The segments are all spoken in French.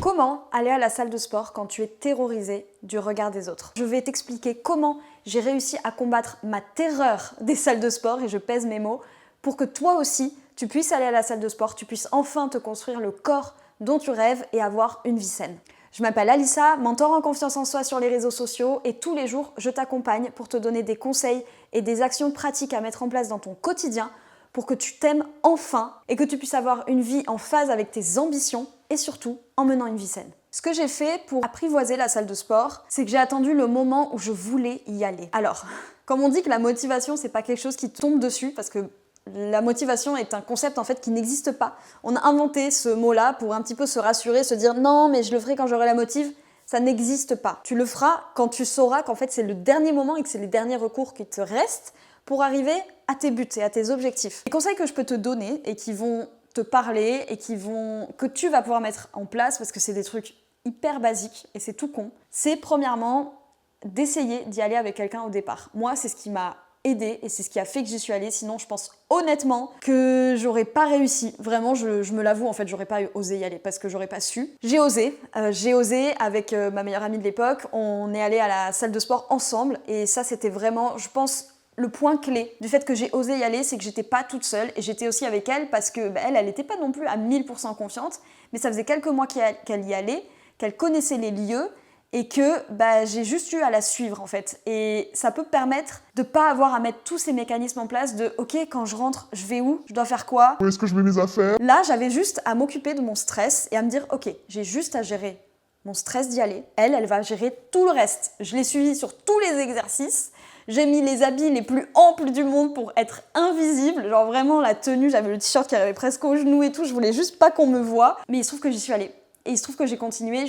Comment aller à la salle de sport quand tu es terrorisé du regard des autres? Je vais t'expliquer comment j'ai réussi à combattre ma terreur des salles de sport, et je pèse mes mots, pour que toi aussi, tu puisses aller à la salle de sport, tu puisses enfin te construire le corps dont tu rêves et avoir une vie saine. Je m'appelle Alissa, mentor en confiance en soi sur les réseaux sociaux, et tous les jours, je t'accompagne pour te donner des conseils et des actions pratiques à mettre en place dans ton quotidien pour que tu t'aimes enfin et que tu puisses avoir une vie en phase avec tes ambitions et surtout en menant une vie saine. Ce que j'ai fait pour apprivoiser la salle de sport, c'est que j'ai attendu le moment où je voulais y aller. Alors, comme on dit que la motivation, c'est pas quelque chose qui tombe dessus, parce que la motivation est un concept en fait qui n'existe pas. On a inventé ce mot-là pour un petit peu se rassurer, se dire non mais je le ferai quand j'aurai la motive. Ça n'existe pas. Tu le feras quand tu sauras qu'en fait c'est le dernier moment et que c'est les derniers recours qui te restent pour arriver à tes buts et à tes objectifs. Les conseils que je peux te donner et qui vont te parler et que tu vas pouvoir mettre en place, parce que c'est des trucs hyper basiques et c'est tout con, c'est premièrement d'essayer d'y aller avec quelqu'un au départ. Moi, c'est ce qui m'a aidé et c'est ce qui a fait que j'y suis allée. Sinon, je pense honnêtement que j'aurais pas réussi. Vraiment, je me l'avoue, en fait, j'aurais pas osé y aller parce que j'aurais pas su. J'ai osé avec ma meilleure amie de l'époque. On est allé à la salle de sport ensemble et ça, c'était vraiment, je pense, le point clé du fait que j'ai osé y aller, c'est que j'étais pas toute seule et j'étais aussi avec elle parce que elle était pas non plus à 1000% confiante, mais ça faisait quelques mois qu'elle y allait, qu'elle connaissait les lieux et que j'ai juste eu à la suivre en fait. Et ça peut permettre de pas avoir à mettre tous ces mécanismes en place de ok, quand je rentre, je vais où? Je dois faire quoi? Où est-ce que je mets mes affaires? Là, j'avais juste à m'occuper de mon stress et à me dire ok, j'ai juste à gérer mon stress d'y aller. Elle va gérer tout le reste. Je l'ai suivie sur tous les exercices. J'ai mis les habits les plus amples du monde pour être invisible. Genre vraiment la tenue, j'avais le t-shirt qui arrivait presque aux genoux et tout. Je voulais juste pas qu'on me voie. Mais il se trouve que j'y suis allée. Et il se trouve que j'ai continué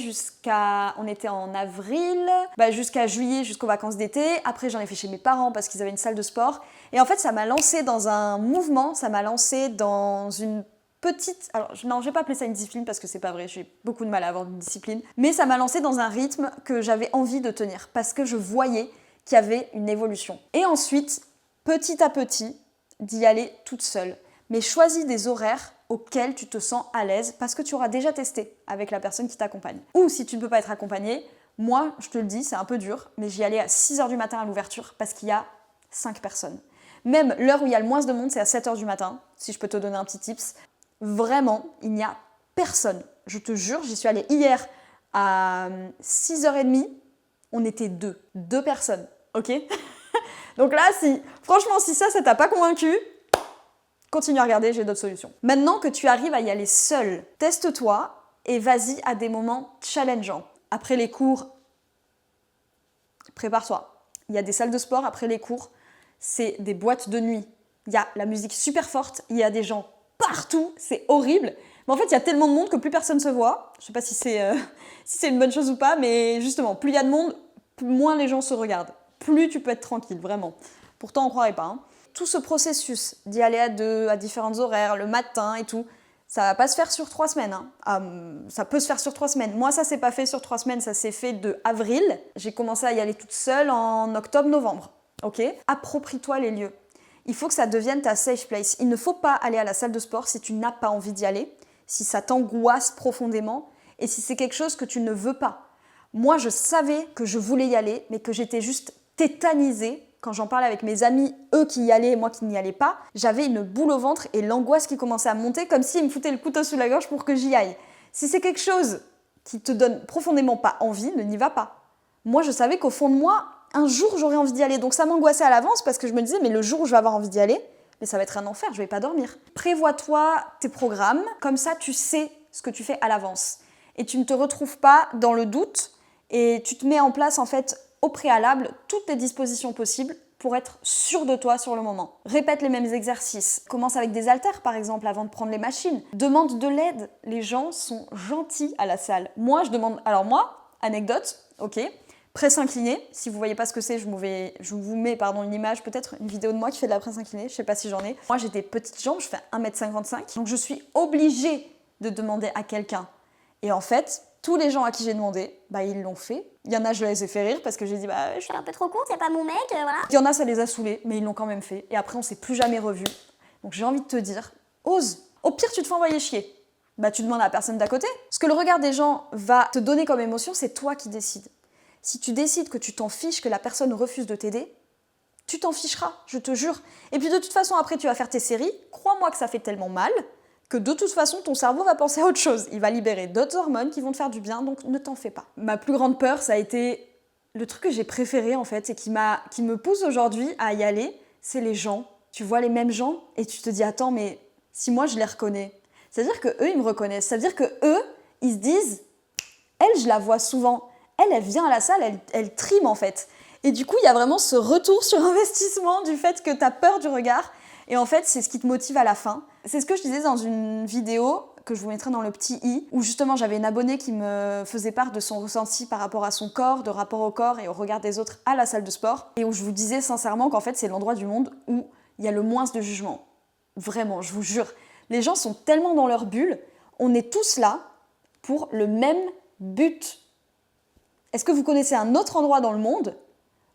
on était en avril, jusqu'à juillet, jusqu'aux vacances d'été. Après, j'en ai fait chez mes parents parce qu'ils avaient une salle de sport. Et en fait, ça m'a lancé dans un mouvement, ça m'a lancé dans une petite... Alors, non, je vais pas appeler ça une discipline parce que c'est pas vrai, j'ai beaucoup de mal à avoir une discipline. Mais ça m'a lancé dans un rythme que j'avais envie de tenir parce que je voyais qu'il y avait une évolution. Et ensuite, petit à petit, d'y aller toute seule. Mais choisis des horaires auxquels tu te sens à l'aise parce que tu auras déjà testé avec la personne qui t'accompagne. Ou si tu ne peux pas être accompagné, moi, je te le dis, c'est un peu dur, mais j'y allais à 6h du matin à l'ouverture parce qu'il y a 5 personnes. Même l'heure où il y a le moins de monde, c'est à 7h du matin, si je peux te donner un petit tips. Vraiment, il n'y a personne. Je te jure, j'y suis allée hier à 6h30, on était deux personnes, ok? Donc là, franchement, si ça t'a pas convaincu, continue à regarder, j'ai d'autres solutions. Maintenant que tu arrives à y aller seul, teste-toi et vas-y à des moments challengeants. Après les cours, prépare-toi. Il y a des salles de sport après les cours, c'est des boîtes de nuit. Il y a la musique super forte, il y a des gens partout, c'est horrible. Mais en fait, il y a tellement de monde que plus personne se voit. Je sais pas si c'est une bonne chose ou pas, mais justement, plus il y a de monde, moins les gens se regardent. Plus tu peux être tranquille, vraiment. Pourtant, on croirait pas, hein. Tout ce processus d'y aller à deux, à différents horaires, le matin et tout, ça va pas se faire sur 3 semaines. Ça peut se faire sur 3 semaines. Moi, ça s'est pas fait sur 3 semaines, ça s'est fait de avril. J'ai commencé à y aller toute seule en octobre-novembre. Ok ? Approprie-toi les lieux. Il faut que ça devienne ta safe place. Il ne faut pas aller à la salle de sport si tu n'as pas envie d'y aller, si ça t'angoisse profondément et si c'est quelque chose que tu ne veux pas. Moi, je savais que je voulais y aller, mais que j'étais juste tétanisée. Quand j'en parlais avec mes amis, eux qui y allaient et moi qui n'y allais pas, j'avais une boule au ventre et l'angoisse qui commençait à monter comme s'ils me foutaient le couteau sous la gorge pour que j'y aille. Si c'est quelque chose qui te donne profondément pas envie, ne n'y va pas. Moi, je savais qu'au fond de moi, un jour, j'aurais envie d'y aller. Donc ça m'angoissait à l'avance parce que je me disais, mais le jour où je vais avoir envie d'y aller, mais ça va être un enfer, je vais pas dormir. Prévois-toi tes programmes, comme ça tu sais ce que tu fais à l'avance. Et tu ne te retrouves pas dans le doute et tu te mets en place en fait au préalable toutes les dispositions possibles pour être sûr de toi sur le moment. Répète les mêmes exercices. Commence avec des haltères par exemple avant de prendre les machines. Demande de l'aide. Les gens sont gentils à la salle. Moi, anecdote, ok, presse inclinée. Si vous voyez pas ce que c'est, je vous mets une image, peut-être une vidéo de moi qui fait de la presse inclinée. Je sais pas si j'en ai. Moi, j'ai des petites jambes, je fais 1m55. Donc je suis obligée de demander à quelqu'un. Et en fait, tous les gens à qui j'ai demandé, ils l'ont fait. Il y en a, je les ai fait rire parce que j'ai dit, je suis un peu trop con, c'est pas mon mec, voilà. Il y en a, ça les a saoulés, mais ils l'ont quand même fait. Et après, on s'est plus jamais revus. Donc j'ai envie de te dire, ose. Au pire, tu te fais envoyer chier. Bah tu demandes à la personne d'à côté. Ce que le regard des gens va te donner comme émotion, c'est toi qui décides. Si tu décides que tu t'en fiches, que la personne refuse de t'aider, tu t'en ficheras, je te jure. Et puis de toute façon, après tu vas faire tes séries, crois-moi que ça fait tellement mal que de toute façon, ton cerveau va penser à autre chose. Il va libérer d'autres hormones qui vont te faire du bien, donc ne t'en fais pas. Ma plus grande peur, ça a été le truc que j'ai préféré en fait, et qui me pousse aujourd'hui à y aller, c'est les gens. Tu vois les mêmes gens et tu te dis attends, mais si moi je les reconnais, c'est-à-dire que eux ils me reconnaissent, ça veut dire que eux ils se disent, elle je la vois souvent, elle vient à la salle, elle trime en fait. Et du coup il y a vraiment ce retour sur investissement du fait que tu as peur du regard. Et en fait, c'est ce qui te motive à la fin. C'est ce que je disais dans une vidéo que je vous mettrai dans le petit i, où justement j'avais une abonnée qui me faisait part de son ressenti par rapport à son corps, de rapport au corps et au regard des autres à la salle de sport, et où je vous disais sincèrement qu'en fait c'est l'endroit du monde où il y a le moins de jugement. Vraiment, je vous jure. Les gens sont tellement dans leur bulle, on est tous là pour le même but. Est-ce que vous connaissez un autre endroit dans le monde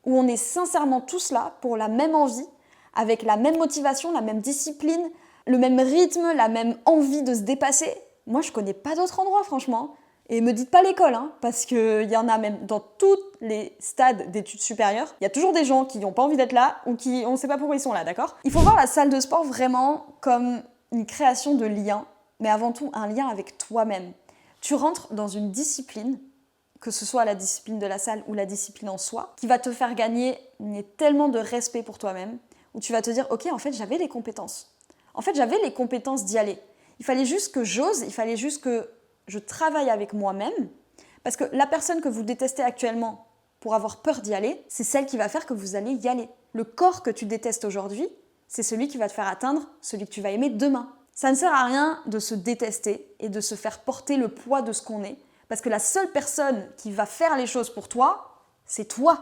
où on est sincèrement tous là pour la même envie, avec la même motivation, la même discipline, le même rythme, la même envie de se dépasser? Moi, je connais pas d'autre endroit, franchement. Et me dites pas l'école, hein, parce qu'il y en a même dans tous les stades d'études supérieures. Il y a toujours des gens qui n'ont pas envie d'être là ou qui, on ne sait pas pourquoi ils sont là, d'accord? Il faut voir la salle de sport vraiment comme une création de lien, mais avant tout un lien avec toi-même. Tu rentres dans une discipline, que ce soit la discipline de la salle ou la discipline en soi, qui va te faire gagner tellement de respect pour toi-même, où tu vas te dire, ok, en fait, j'avais les compétences. En fait, j'avais les compétences d'y aller. Il fallait juste que j'ose, il fallait juste que je travaille avec moi-même, parce que la personne que vous détestez actuellement pour avoir peur d'y aller, c'est celle qui va faire que vous allez y aller. Le corps que tu détestes aujourd'hui, c'est celui qui va te faire atteindre celui que tu vas aimer demain. Ça ne sert à rien de se détester et de se faire porter le poids de ce qu'on est, parce que la seule personne qui va faire les choses pour toi, c'est toi.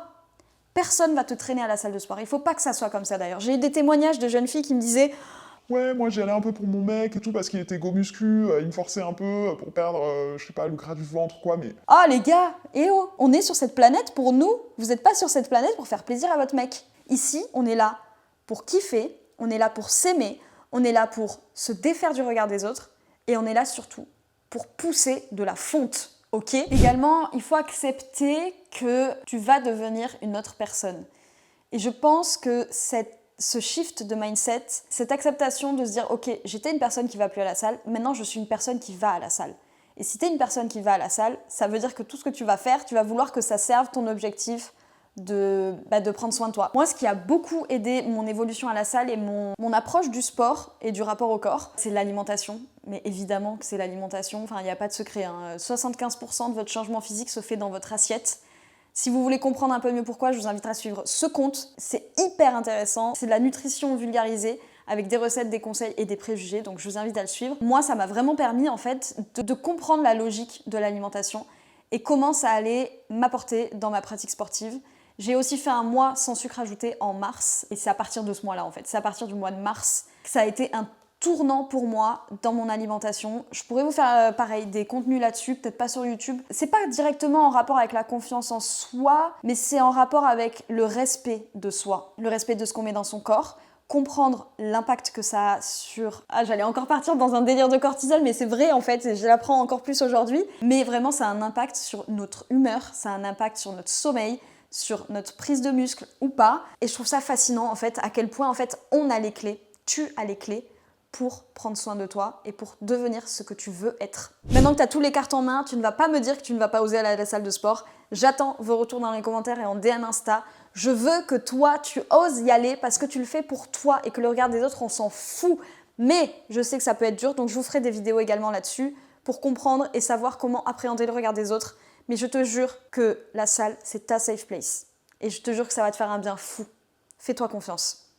Personne va te traîner à la salle de sport. Il ne faut pas que ça soit comme ça d'ailleurs. J'ai eu des témoignages de jeunes filles qui me disaient « Ouais, moi j'y allais un peu pour mon mec et tout, parce qu'il était go muscu, il me forçait un peu pour perdre, je sais pas, le gras du ventre, quoi, mais... » Ah les gars, eh oh, on est sur cette planète pour nous. Vous n'êtes pas sur cette planète pour faire plaisir à votre mec. Ici, on est là pour kiffer, on est là pour s'aimer, on est là pour se défaire du regard des autres, et on est là surtout pour pousser de la fonte. Ok. Également, il faut accepter que tu vas devenir une autre personne. Et je pense que ce shift de mindset, cette acceptation de se dire « Ok, j'étais une personne qui va plus à la salle, maintenant je suis une personne qui va à la salle. » Et si tu es une personne qui va à la salle, ça veut dire que tout ce que tu vas faire, tu vas vouloir que ça serve ton objectif de prendre soin de toi. Moi, ce qui a beaucoup aidé mon évolution à la salle et mon approche du sport et du rapport au corps, c'est l'alimentation. Mais évidemment que c'est l'alimentation, enfin, il n'y a pas de secret, hein. 75% de votre changement physique se fait dans votre assiette. Si vous voulez comprendre un peu mieux pourquoi, je vous invite à suivre ce compte. C'est hyper intéressant. C'est de la nutrition vulgarisée avec des recettes, des conseils et des préjugés. Donc, je vous invite à le suivre. Moi, ça m'a vraiment permis, en fait, de comprendre la logique de l'alimentation et comment ça allait m'apporter dans ma pratique sportive. J'ai aussi fait un mois sans sucre ajouté en mars. Et c'est à partir de ce mois-là, en fait. C'est à partir du mois de mars que ça a été un tournant pour moi dans mon alimentation. Je pourrais vous faire pareil, des contenus là-dessus, peut-être pas sur YouTube. C'est pas directement en rapport avec la confiance en soi, mais c'est en rapport avec le respect de soi, le respect de ce qu'on met dans son corps, comprendre l'impact que ça a sur... Ah, j'allais encore partir dans un délire de cortisol, mais c'est vrai en fait, je l'apprends encore plus aujourd'hui. Mais vraiment, ça a un impact sur notre humeur, ça a un impact sur notre sommeil, sur notre prise de muscle ou pas. Et je trouve ça fascinant en fait, à quel point en fait on a les clés, tu as les clés pour prendre soin de toi et pour devenir ce que tu veux être. Maintenant que tu as tous les cartes en main, tu ne vas pas me dire que tu ne vas pas oser aller à la salle de sport. J'attends vos retours dans les commentaires et en DM Insta. Je veux que toi, tu oses y aller parce que tu le fais pour toi et que le regard des autres, on s'en fout. Mais je sais que ça peut être dur, donc je vous ferai des vidéos également là-dessus pour comprendre et savoir comment appréhender le regard des autres. Mais je te jure que la salle, c'est ta safe place. Et je te jure que ça va te faire un bien fou. Fais-toi confiance.